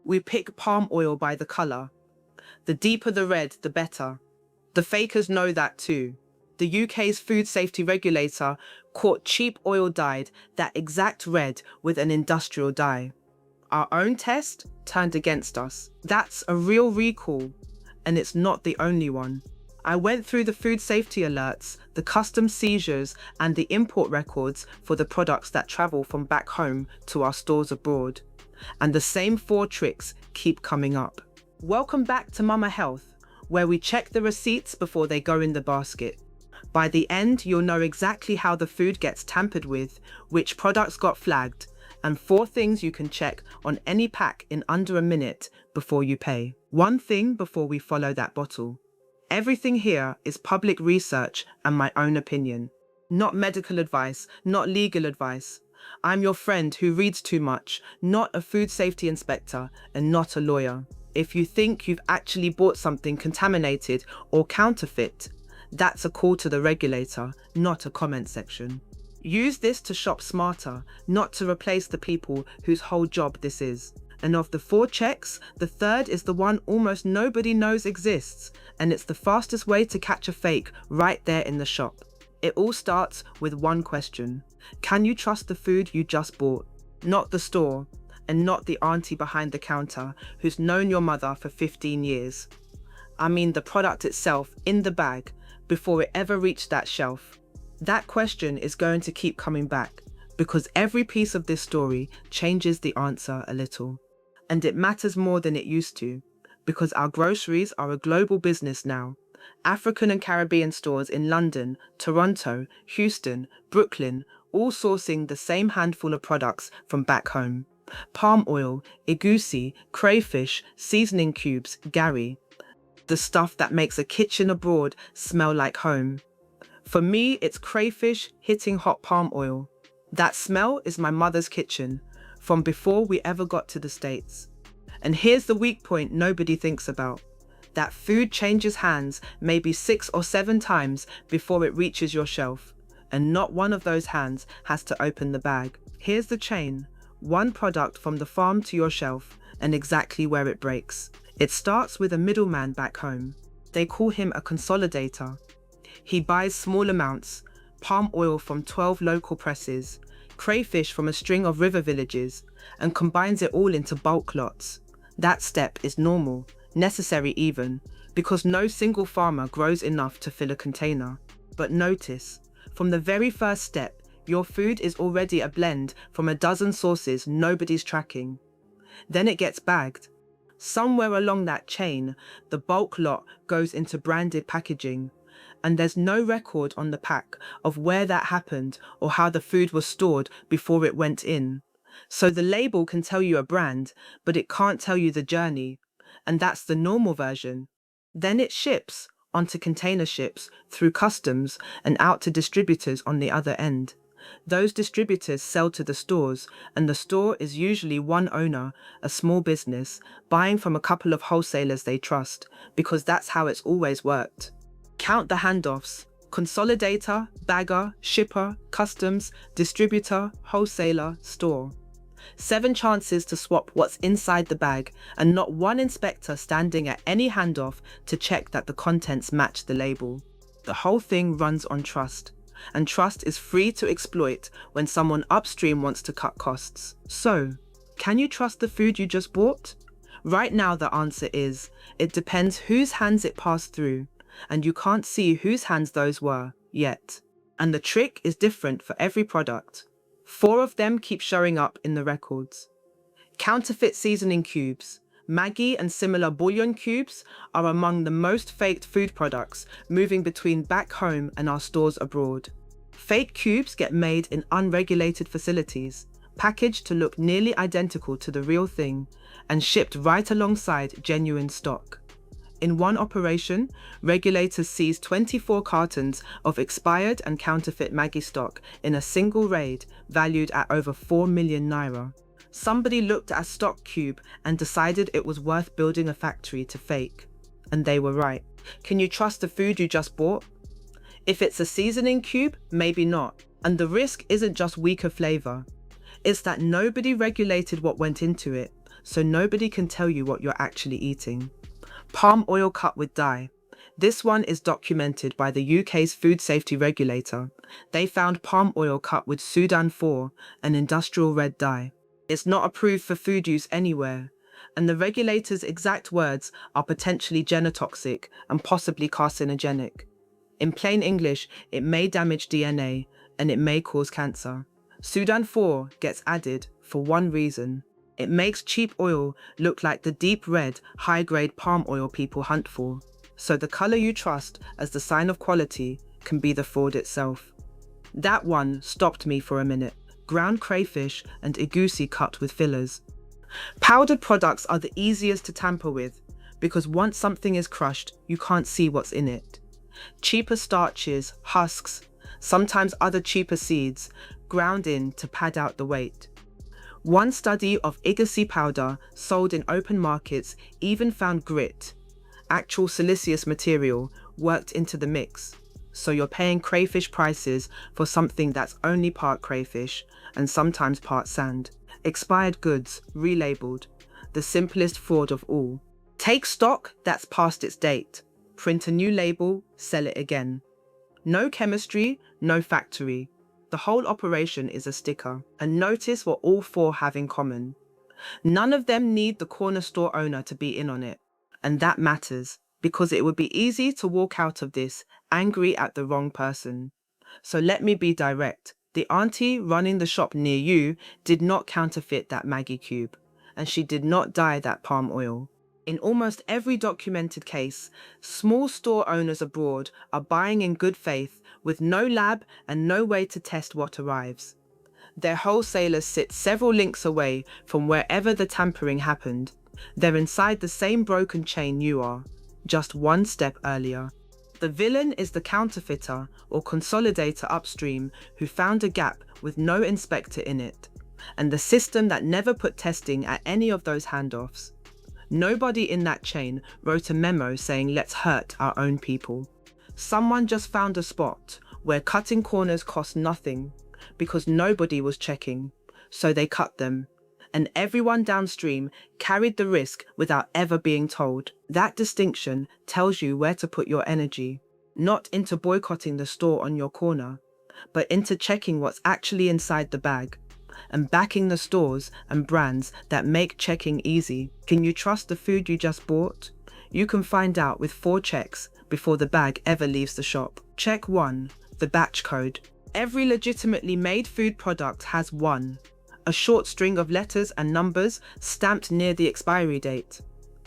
We pick palm oil by the color. The deeper the red, the better. The fakers know that too. The UK's food safety regulator caught cheap oil dyed that exact red with an industrial dye. Our own test turned against us. That's a real recall, and it's not the only one. I went through the food safety alerts, the custom seizures, and the import records for the products that travel from back home to our stores abroad. And the same 4 tricks keep coming up. Welcome back to Mama Health, where we check the receipts before they go in the basket. By the end, you'll know exactly how the food gets tampered with, which products got flagged, and 4 things you can check on any pack in under a minute before you pay. One thing before we follow that bottle. Everything here is public research and my own opinion. Not medical advice, not legal advice. I'm your friend who reads too much, not a food safety inspector and not a lawyer. If you think you've actually bought something contaminated or counterfeit, that's a call to the regulator, not a comment section. Use this to shop smarter, not to replace the people whose whole job this is. And of the 4 checks, the third is the one almost nobody knows exists, and it's the fastest way to catch a fake right there in the shop. It all starts with one question. Can you trust the food you just bought? Not the store, and not the auntie behind the counter who's known your mother for 15 years. I mean the product itself in the bag before it ever reached that shelf. That question is going to keep coming back because every piece of this story changes the answer a little. And it matters more than it used to because our groceries are a global business now. African and Caribbean stores in London, Toronto, Houston, Brooklyn, all sourcing the same handful of products from back home. Palm oil, Egusi, crayfish, seasoning cubes, Gary. The stuff that makes a kitchen abroad smell like home. For me, it's crayfish hitting hot palm oil. That smell is my mother's kitchen, from before we ever got to the States. And here's the weak point nobody thinks about. That food changes hands maybe 6 or 7 times before it reaches your shelf. And not one of those hands has to open the bag. Here's the chain. One product from the farm to your shelf, and exactly where it breaks. It starts with a middleman back home. They call him a consolidator. He buys small amounts, palm oil from 12 local presses, crayfish from a string of river villages, and combines it all into bulk lots. That step is normal, necessary even, because no single farmer grows enough to fill a container. But notice, from the very first step, your food is already a blend from a dozen sources nobody's tracking. Then it gets bagged. Somewhere along that chain, the bulk lot goes into branded packaging, and there's no record on the pack of where that happened or how the food was stored before it went in. So the label can tell you a brand, but it can't tell you the journey, and that's the normal version. Then it ships onto container ships through customs and out to distributors on the other end. Those distributors sell to the stores, and the store is usually one owner, a small business, buying from a couple of wholesalers they trust, because that's how it's always worked. Count the handoffs: consolidator, bagger, shipper, customs, distributor, wholesaler, store. 7 chances to swap what's inside the bag, and not one inspector standing at any handoff to check that the contents match the label. The whole thing runs on trust. And trust is free to exploit when someone upstream wants to cut costs. So, can you trust the food you just bought? Right now the answer is, it depends whose hands it passed through, and you can't see whose hands those were, yet. And the trick is different for every product. 4 of them keep showing up in the records. Counterfeit seasoning cubes. Maggi and similar bouillon cubes are among the most faked food products moving between back home and our stores abroad. Fake cubes get made in unregulated facilities, packaged to look nearly identical to the real thing, and shipped right alongside genuine stock. In one operation, regulators seized 24 cartons of expired and counterfeit Maggi stock in a single raid valued at over 4 million naira. Somebody looked at a stock cube and decided it was worth building a factory to fake. And they were right. Can you trust the food you just bought? If it's a seasoning cube, maybe not. And the risk isn't just weaker flavor. It's that nobody regulated what went into it, so nobody can tell you what you're actually eating. Palm oil cut with dye. This one is documented by the UK's food safety regulator. They found palm oil cut with Sudan IV, an industrial red dye. It's not approved for food use anywhere, and the regulator's exact words are potentially genotoxic and possibly carcinogenic. In plain English, it may damage DNA and it may cause cancer. Sudan IV gets added for one reason. It makes cheap oil look like the deep red, high-grade palm oil people hunt for. So the color you trust as the sign of quality can be the fraud itself. That one stopped me for a minute. Ground crayfish and egusi cut with fillers. Powdered products are the easiest to tamper with because once something is crushed, you can't see what's in it. Cheaper starches, husks, sometimes other cheaper seeds, ground in to pad out the weight. One study of Egusi powder sold in open markets even found grit, actual siliceous material, worked into the mix. So you're paying crayfish prices for something that's only part crayfish and sometimes part sand. Expired goods, relabeled, the simplest fraud of all. Take stock that's past its date, print a new label, sell it again. No chemistry, no factory. The whole operation is a sticker. And notice what all four have in common. None of them need the corner store owner to be in on it. And that matters, because it would be easy to walk out of this angry at the wrong person. So let me be direct. The auntie running the shop near you did not counterfeit that Maggi cube, and she did not dye that palm oil. In almost every documented case, small store owners abroad are buying in good faith with no lab and no way to test what arrives. Their wholesalers sit several links away from wherever the tampering happened. They're inside the same broken chain you are, just one step earlier. The villain is the counterfeiter or consolidator upstream who found a gap with no inspector in it, and the system that never put testing at any of those handoffs. Nobody in that chain wrote a memo saying let's hurt our own people. Someone just found a spot where cutting corners cost nothing because nobody was checking, so they cut them. And everyone downstream carried the risk without ever being told. That distinction tells you where to put your energy, not into boycotting the store on your corner, but into checking what's actually inside the bag and backing the stores and brands that make checking easy. Can you trust the food you just bought? You can find out with 4 checks before the bag ever leaves the shop. Check 1, the batch code. Every legitimately made food product has one, a short string of letters and numbers stamped near the expiry date.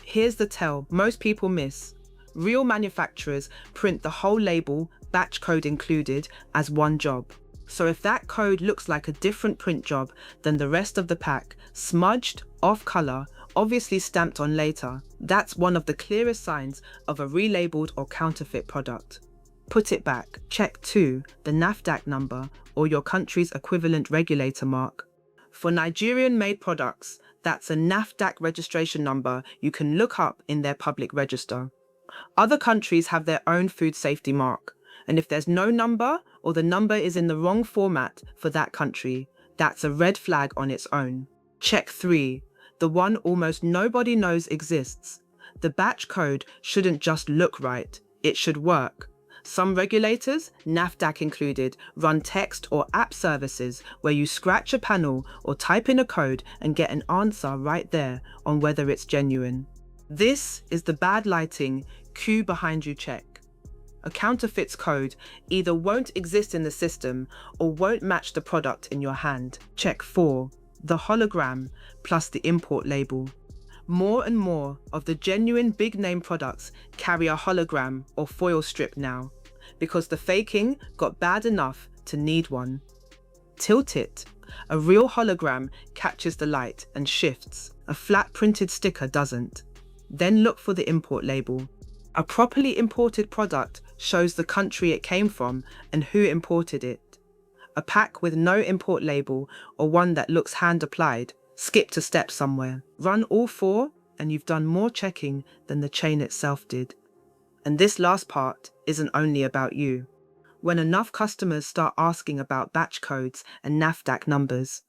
Here's the tell most people miss. Real manufacturers print the whole label, batch code included, as one job. So if that code looks like a different print job than the rest of the pack, smudged, off color, obviously stamped on later, that's one of the clearest signs of a relabeled or counterfeit product. Put it back. Check 2, the NAFDAC number or your country's equivalent regulator mark. For Nigerian-made products, that's a NAFDAC registration number you can look up in their public register. Other countries have their own food safety mark, and if there's no number or the number is in the wrong format for that country, that's a red flag on its own. Check 3, the one almost nobody knows exists. The batch code shouldn't just look right, it should work. Some regulators, NAFDAC included, run text or app services where you scratch a panel or type in a code and get an answer right there on whether it's genuine. This is the bad lighting, queue behind you check. A counterfeit's code either won't exist in the system or won't match the product in your hand. Check 4, the hologram plus the import label. More and more of the genuine big name products carry a hologram or foil strip now, because the faking got bad enough to need one. Tilt it. A real hologram catches the light and shifts. A flat printed sticker doesn't. Then look for the import label. A properly imported product shows the country it came from and who imported it. A pack with no import label or one that looks hand applied, skipped a step somewhere. Run all 4 and you've done more checking than the chain itself did. And this last part isn't only about you. When enough customers start asking about batch codes and NAFDAC numbers,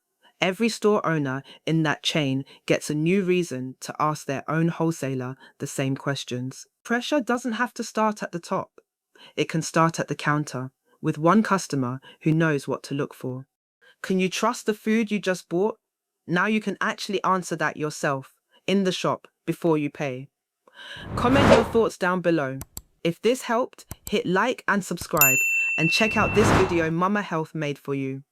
Every store owner in that chain gets a new reason to ask their own wholesaler the same questions. Pressure doesn't have to start at the top. It can start at the counter with one customer who knows what to look for. Can you trust the food you just bought? Now you can actually answer that yourself in the shop before you pay. Comment your thoughts down below. If this helped, hit like and subscribe, and check out this video Mama Health made for you.